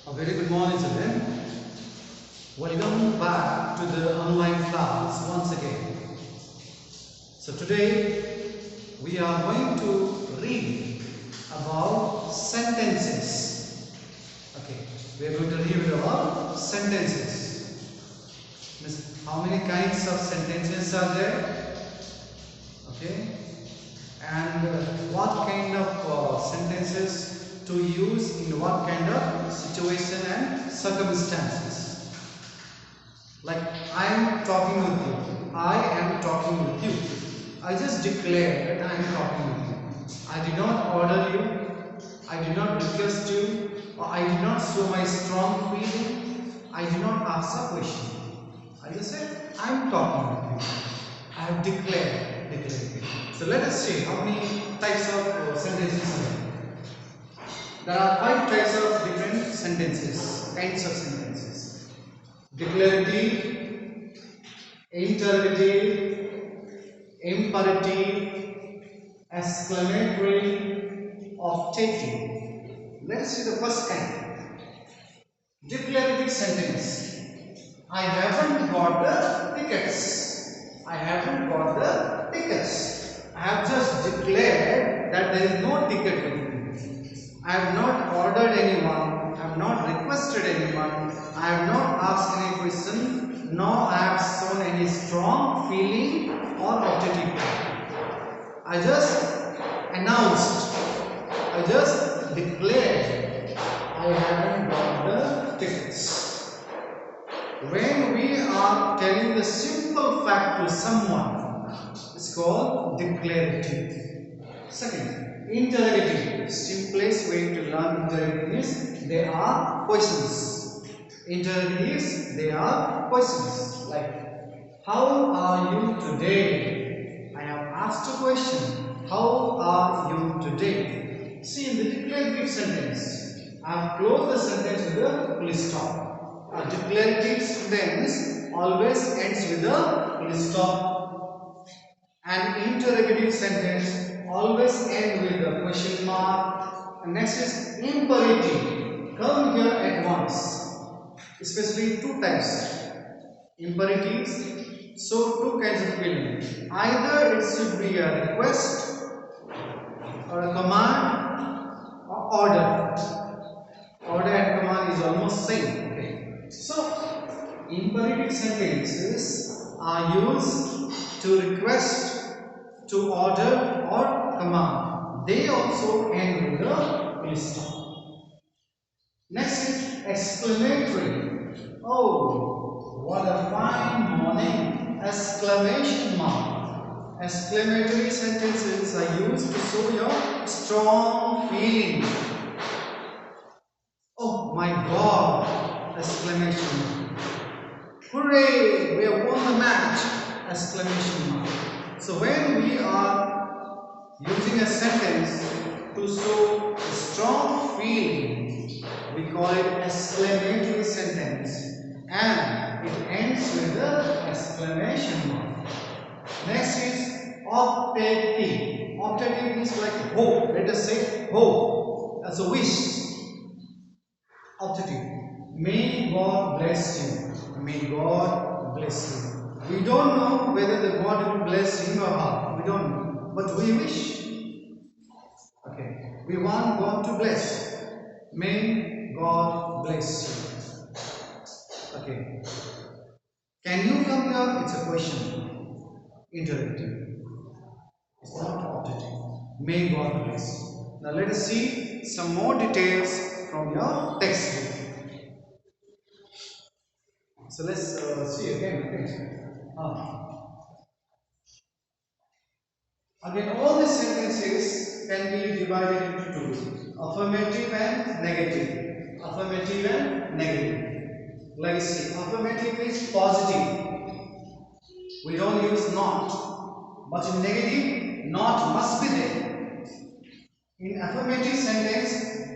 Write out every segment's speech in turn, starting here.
A very good morning, children. Welcome back to the online class once again. So today we are going to read about sentences. Okay, we are going to read about sentences. Means how many kinds of sentences are there? Okay, and what kind of sentences to use in what kind of situation and circumstances. Like I am talking with you, I am talking with you. I just declare that I am talking with you. I did not order you, I did not request you, or I did not show my strong feeling. I did not ask a question. I just said I am talking with you. I have declared. So let us see how many types of sentences are there. There are 5 types of different sentences, kinds of sentences. Declarative, interrogative, imperative, exclamatory, optative. Let us see the first kind. Declarative sentence. I haven't got the tickets. I haven't got the tickets. I have just declared that there is no ticket with me. I have not ordered anyone. I have not requested anyone. I have not asked any question. Nor I have shown any strong feeling or optative. I just announced. I just declared. I haven't got the tickets. When we are telling the simple fact to someone, it's called declarative. Second, interrogative. Simplest way to learn interrogative is they are questions. Interrogatives, they are questions. Like, how are you today? I have asked a question. How are you today? See, in the declarative sentence, I have closed the sentence with a full stop. A declarative sentence always ends with a full stop. An interrogative sentence always ends with a question mark. And next is imperative. Come here at once. Especially 2 types. Imperatives. So 2 kinds of feeling. Either it should be a request or a command or order. Order and command is almost same. Okay. So imperative sentences are used to request, to order or command. They also end with a full stop. Next is exclamatory. Oh, what a fine morning! Exclamation mark. Exclamatory sentences are used to show your strong feeling. Oh my God! Exclamation mark. Hooray! We have won the match! Exclamation mark. So when we are using a sentence to show a strong feeling, we call it exclamatory sentence, and it ends with the exclamation mark. Next is optative. Optative is like hope. Let us say hope as a wish. Optative. May God bless you. May God bless you. We don't know whether the God will bless him or her. We don't know. But we wish. Okay. We want God to bless. May God bless you. Okay. Can you come here? It's a question. Interrogative. It's not optative. May God bless you. Now let us see some more details from your textbook. So let's see again. Again, all the sentences can be divided into 2: affirmative and negative. Affirmative and negative. Like see, affirmative is positive. We don't use not. But in negative, not must be there. In affirmative sentence,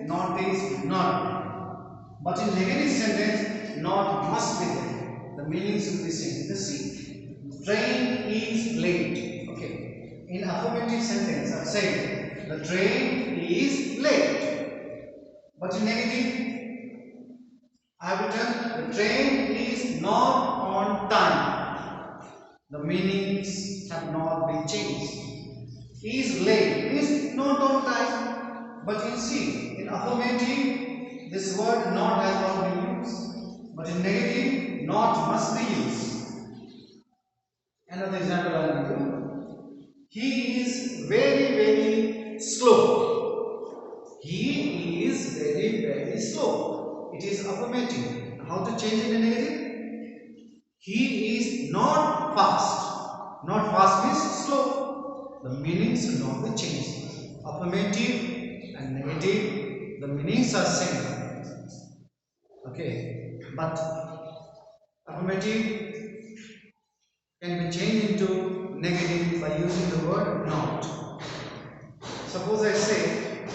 not is not. But in negative sentence, not must be there. The meaning should be same. You see, train is late. Okay. In affirmative sentence, I am saying the train is late. But in negative, I have written the train is not on time. The meanings have not been changed. Is late is not on time. But you see, in affirmative, this word not has not been used. But in negative, not must be used. Another example I will give you. He is very slow. He is very slow. It is affirmative. How to change it in negative? He is not fast. Not fast means slow. The meanings will not be changed. Affirmative and negative, the meanings are same. Okay, but affirmative can be changed into negative by using the word not. Suppose I say,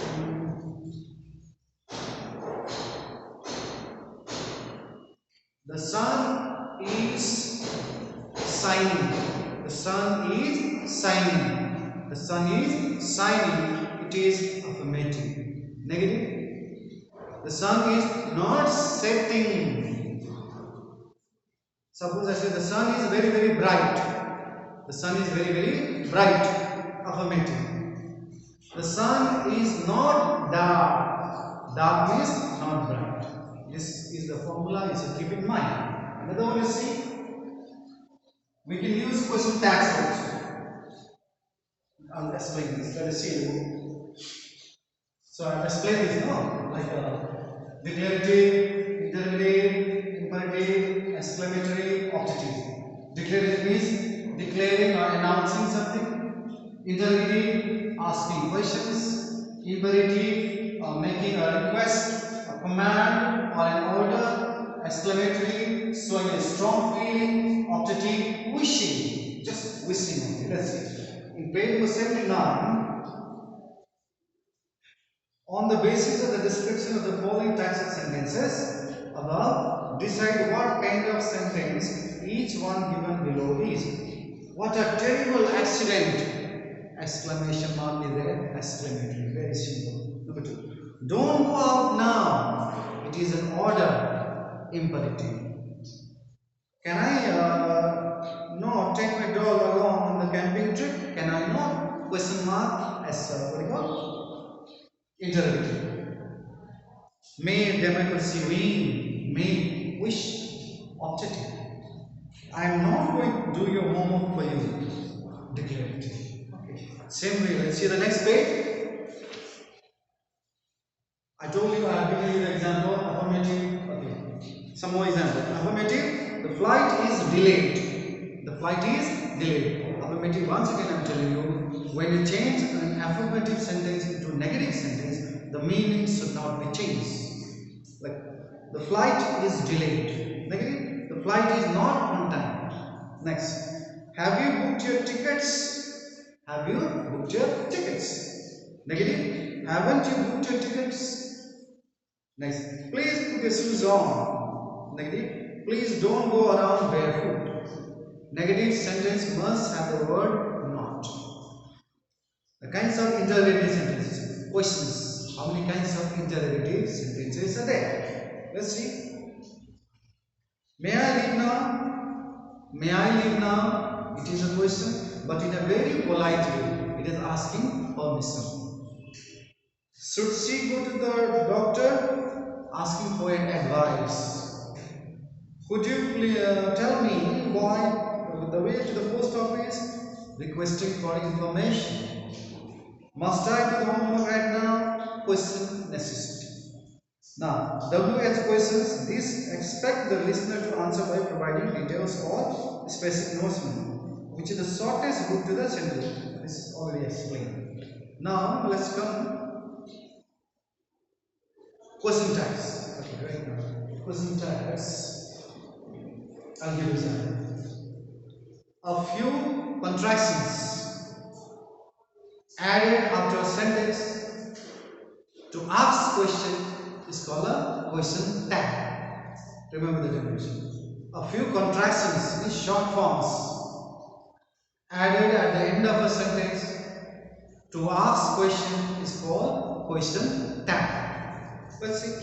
the sun is shining. The sun is shining. The sun is shining. It is affirmative. Negative. The sun is not setting. Suppose I say the sun is very bright. The sun is very bright. Affirmative. The sun is not dark. Dark means not bright. This is the formula, you should keep in mind. Another one is see. We can use question tags also. I'll explain this. Let us see the book. So I've explained this now, like declarative, interrogative, imperative, exclamatory, optative. Declarative means declaring or announcing something. Interrogative, asking questions. Imperative, making a request, a command or an order. Exclamatory, showing a strong feeling. Optative, wishing, just wishing. Let's see. In page number 79, on the basis of the description of the following types of sentences above, decide what kind of sentence each one given below is. What a terrible accident! Exclamation mark is there, exclamatory, very simple. Number 2. Don't go out now. It is an order, imperative. Can I not take my dog along on the camping trip? Can I not? Question mark, what do you call? Interrogative. May democracy win. May wish. Optative. I am not going to do your homework for you. Declarative. Okay. Same way. Let's see the next page. I told you I have given you the example. Affirmative. Okay. Some more example. Affirmative. The flight is delayed. The flight is delayed. Affirmative. Once again, I am telling you, when you change an affirmative sentence into a negative sentence, the meaning should not be changed. Like, the flight is delayed. Negative. The flight is not on time. Next. Have you booked your tickets? Have you booked your tickets? Negative. Haven't you booked your tickets? Next. Please put your shoes on. Negative. Please don't go around barefoot. Negative sentence must have the word not. The kinds of interrogative sentences. Questions. How many kinds of interrogative sentences are there? Let's see. May I leave now? May I leave now? It is a question, but in a very polite way. It is asking permission. Should she go to the doctor? Asking for an advice. Could you tell me why the way to the post office? Requesting for information. Must I do the homework right now? Question necessity. Now, WH questions. This expect the listener to answer by providing details or specific notes, which is the shortest route to the sentence. This is already explained. Now, let's come question tags. Okay, right now. Question tags. I'll give you some. A few contractions added after a sentence to ask question is called a question tag. Remember the definition. A few contractions means short forms added at the end of a sentence to ask question is called question tag. Let's see.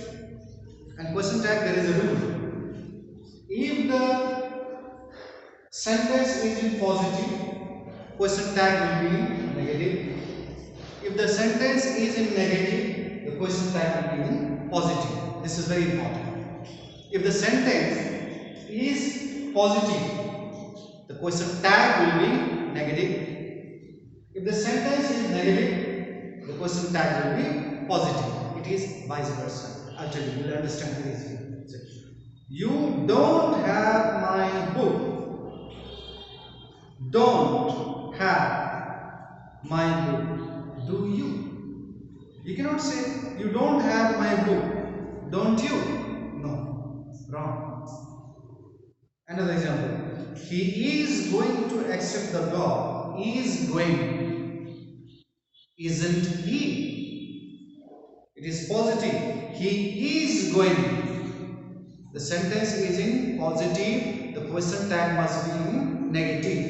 And question tag, there is a rule. If the sentence is in positive, question tag will be negative. If the sentence is in negative, the question tag will be in positive. This is very important. If the sentence is positive, the question tag will be negative. If the sentence is negative, the question tag will be positive. It is vice versa. I'll tell you, you'll understand very easily. You don't have my book. Don't have my book. Do you? You cannot say you don't have my book. Don't you? No. Wrong. Another example. He is going to accept the dog. Is going. Isn't he? It is positive. He is going. The sentence is in positive. The question tag must be in negative.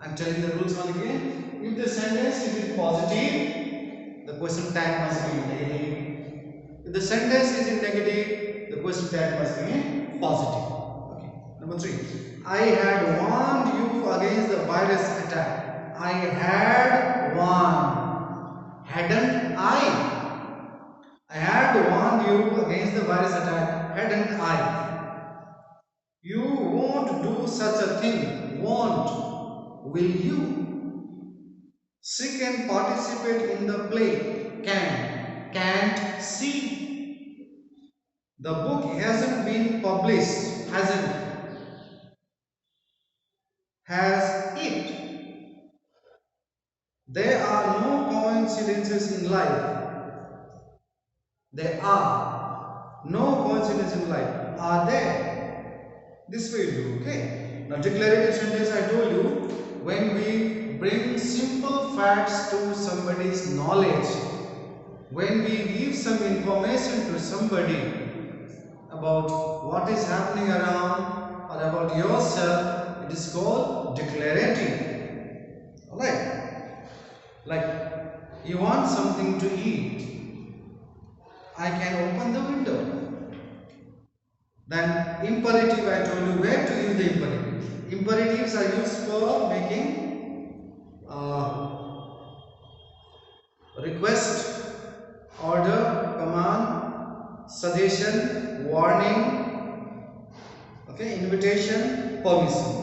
I am telling the rules once again. If the sentence is in positive, the question tag must be in negative. If the sentence is in negative, the question tag must be in positive. Okay. Number 3. I had warned you against the virus attack. I had warned. Hadn't I? I had warned you against the virus attack. Hadn't I? You won't do such a thing. Won't. Will you? She can participate in the play. Can. Can't see. The book hasn't been published. Hasn't. Has it? There are no coincidences in life. There are no coincidences in life. Are there? This way you do, okay? Now declarative sentence, I told you, when we bring simple facts to somebody's knowledge, when we give some information to somebody about what is happening around or about yourself, it is called declarative. Alright? Like, you want something to eat. I can open the window. Then imperative, I told you where to use the imperative. Imperatives are used for making request, order, command, suggestion, warning, okay, invitation, permission.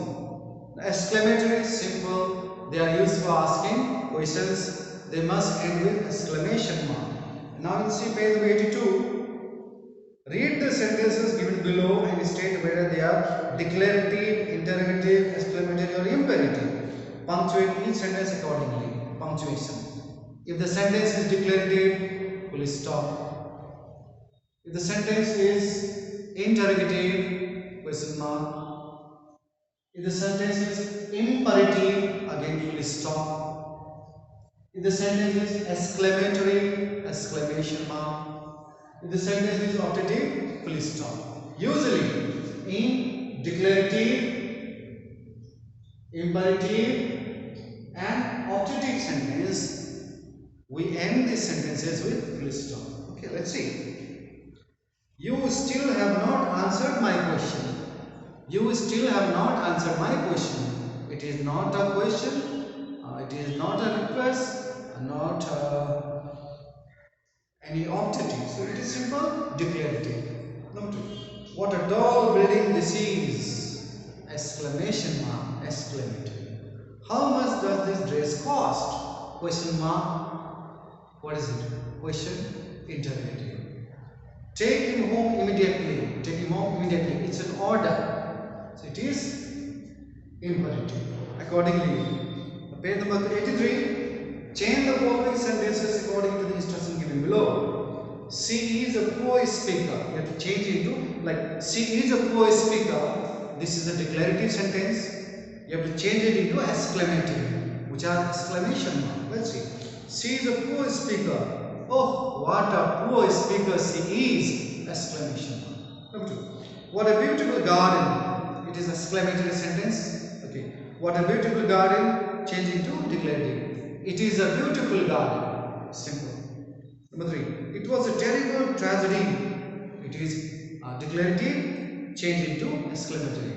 Exclamatory is simple. They are used for asking questions. They must end with exclamation mark. Now you see page 82. Read the sentences given below and state whether they are declarative, interrogative, exclamatory or imperative. Punctuate each sentence accordingly. Punctuation. If the sentence is declarative, full stop. If the sentence is interrogative, question mark. If the sentence is imperative, again full stop. If the sentence is exclamatory, exclamation mark. If the sentence is optative, full stop. Usually, in declarative, imperative, and optative sentence, we end these sentences with full stop. Okay, let's see. You still have not answered my question. You still have not answered my question. It is not a question. It is not a request. Not any optative. So it is simple declarative. Number 2. What a tall building this is! Exclamation mark. Exclamatory. How much does this dress cost? Question mark. What is it? Question. Interrogative. Take him home immediately. Take him home immediately. It's an order. So it is imperative. Accordingly, page number 83. Change the following sentences according to the instruction given below. She is a poor speaker. You have to change it to like she is a poor speaker. This is a declarative sentence. You have to change it into exclamatory, which are exclamation mark. Let's see. She is a poor speaker. Oh, what a poor speaker she is! Exclamation mark. Number 2. What a beautiful garden. It is exclamatory sentence. Okay. What a beautiful garden. Change into declarative. It is a beautiful garden. Simple. Number 3. It was a terrible tragedy. It It is declarative, change into exclamatory.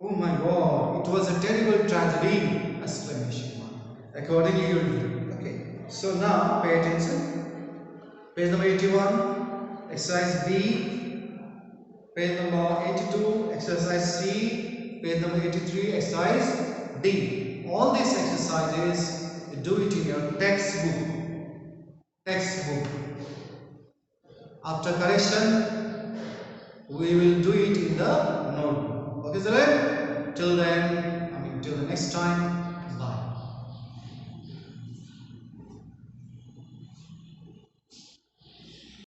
Oh my God! It was a terrible tragedy! Exclamation mark. Accordingly, you will do. Okay. So now pay attention. Page number 81. Exercise B. Page number 82. Exercise C. Page number 83. Exercise D. All these exercises, you do it in your textbook. Textbook. After correction, we will do it in the notebook. Okay, sir? Till then, till the next time.